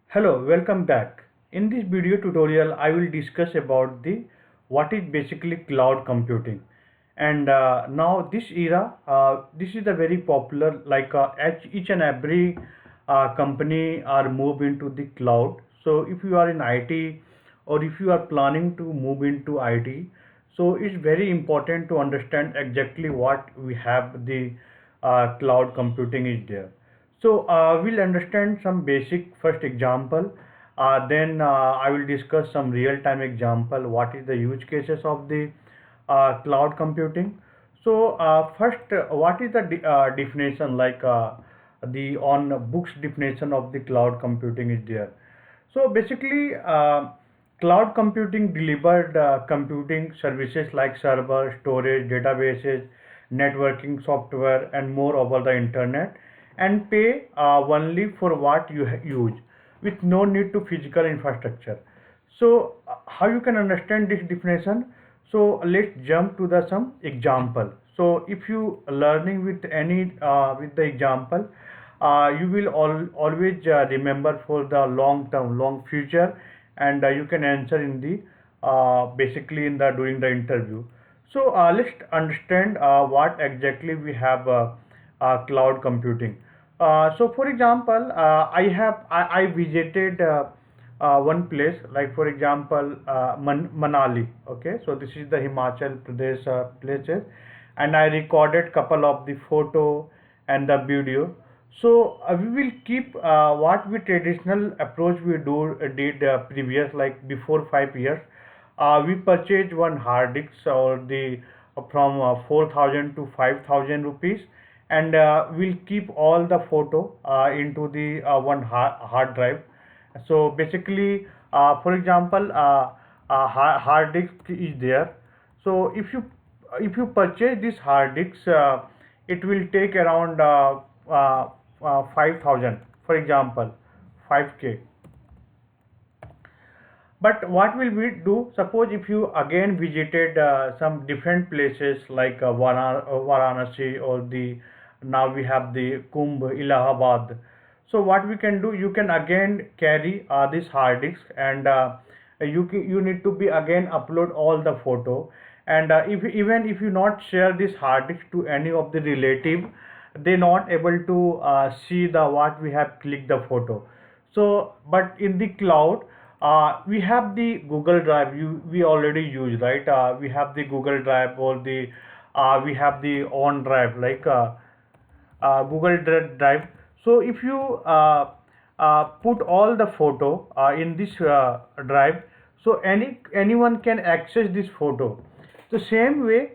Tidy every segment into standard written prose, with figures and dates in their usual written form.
Hello, welcome back. In this video tutorial, I will discuss about the what is basically cloud computing. And now this era, this is a very popular, each and every company are move into the cloud. So if you are in IT or if you are planning to move into IT, so it's very important to understand exactly what we have the cloud computing is there. So we'll understand some basic first example. Then I will discuss some real-time example. What is the use cases of the cloud computing? So first, what is the definition the on books definition of the cloud computing is there. So basically, cloud computing delivered computing services like server, storage, databases, networking software, and more over the internet, and pay only for what you use, with no need to physical infrastructure. So, how you can understand this definition? So let's jump to the some example. So if you learning with any with the example, you will always remember for the long term, long future, and you can answer in the basically in the during the interview. So let's understand what exactly we have cloud computing. So for example, I visited one place like for example Manali. Okay, so this is the Himachal Pradesh places, and I recorded couple of the photo and the video. So we will keep what we traditional approach we do did previous like before 5 years. We purchased one hard disk or the from 4,000 to 5,000 rupees, and we'll keep all the photo into the one hard drive. So basically, for example, hard disk is there. So if you purchase this hard disk, it will take around 5,000, for example, 5K. But what will we do? Suppose if you again visited some different places like Varanasi or the now we have the Kumbh, Allahabad. So what we can do? You can again carry this hard disk, and you need to be again upload all the photo. And if even if you not share this hard disk to any of the relative, they not able to see the what we have clicked the photo. So but in the cloud, we have the Google Drive. We already use, right? We have the Google Drive or the we have the on drive Google Drive. So if you put all the photo in this drive, so anyone can access this photo. The same way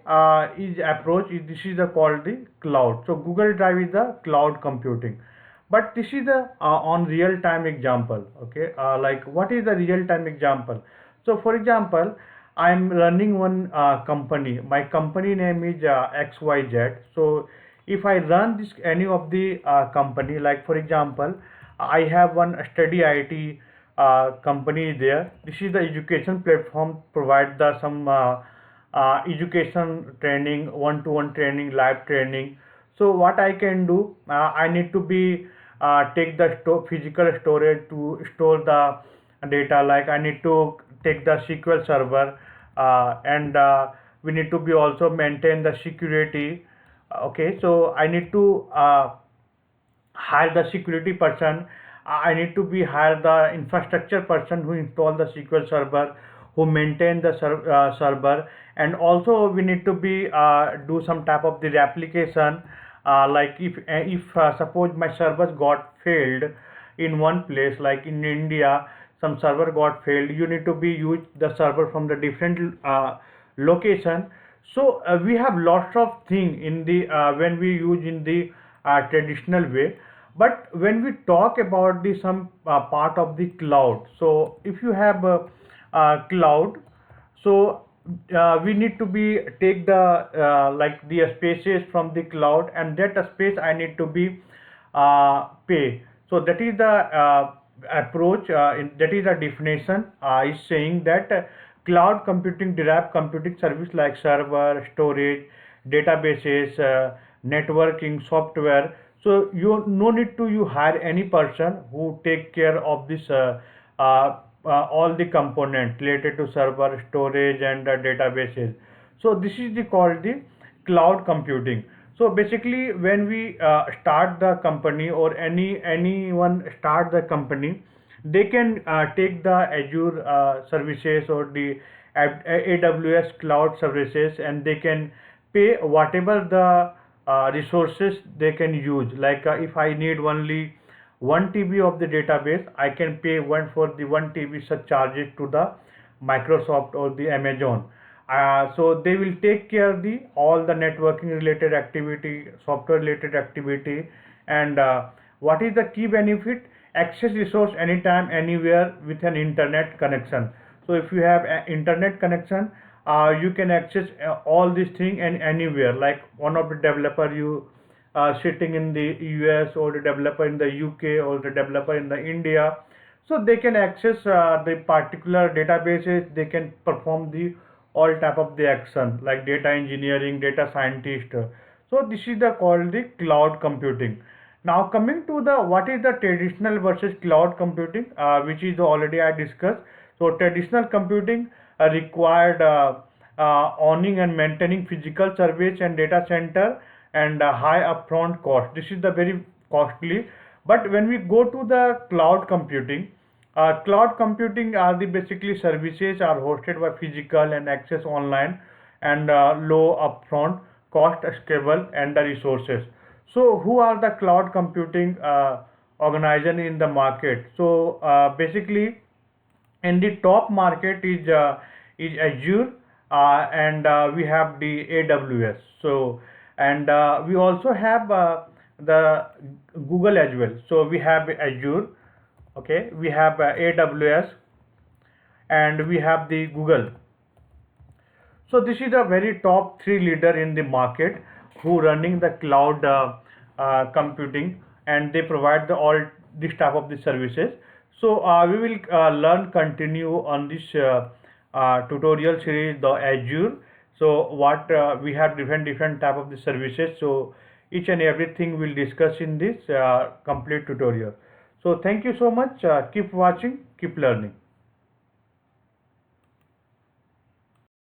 is approach. This is the called the cloud. So Google Drive is the cloud computing, but this is the on real time example. Okay, like what is the real time example? So for example, I'm running one company. My company name is XYZ. So if I run this any of the company, like for example, I have one study IT company there. This is the education platform provide the some education training, one-to-one training, live training. So what I can do, I need to be take the physical storage to store the data. Like I need to take the SQL server, and we need to be also maintain the security. Okay, so I need to hire the security person. I need to be hire the infrastructure person who install the SQL server, who maintain the server, and also we need to be do some type of the replication. Like if suppose my servers got failed in one place, like in India, some server got failed. You need to be use the server from the different location. So we have lots of thing in the when we use in the traditional way. But when we talk about the some part of the cloud, so if you have cloud, so we need to be take the like the spaces from the cloud, and that space I need to be pay. So that is the approach. That is the definition. Is saying that cloud computing derive computing service like server, storage, databases, networking, software. So you no need to you hire any person who take care of this uh, all the components related to server storage and databases. So this is the called the cloud computing. So basically when we start the company, or anyone start the company, they can take the Azure services or the AWS cloud services, and they can pay whatever the resources they can use. Like if I need only 1 TB of the database, I can pay one for the 1 TB such charges to the Microsoft or the Amazon. So they will take care of the all the networking related activity, software related activity. And what is the key benefit? Access resource anytime, anywhere with an internet connection. So if you have an internet connection, you can access all these things and anywhere. Like one of the developer you sitting in the US, or the developer in the UK, or the developer in the India, so they can access the particular databases. They can perform the all type of the action like data engineering, data scientist. So this is the called the cloud computing. Now coming to the what is the traditional versus cloud computing, which is already I discussed. So traditional computing required owning and maintaining physical service and data center, and high upfront cost. This is the very costly. But when we go to the cloud computing are the basically services are hosted by physical and access online, and low upfront cost, scalable, and the resources. So who are the cloud computing organization in the market? So basically in the top market is Azure, and we have the AWS. So and we also have the Google as well. So we have Azure, okay, we have AWS, and we have the Google. So this is a very top three leader in the market who running the cloud computing, and they provide the all this type of the services. So we will learn continue on this tutorial series the Azure. So what we have different type of the services. So each and everything we'll discuss in this complete tutorial. So thank you so much. Keep watching, keep learning.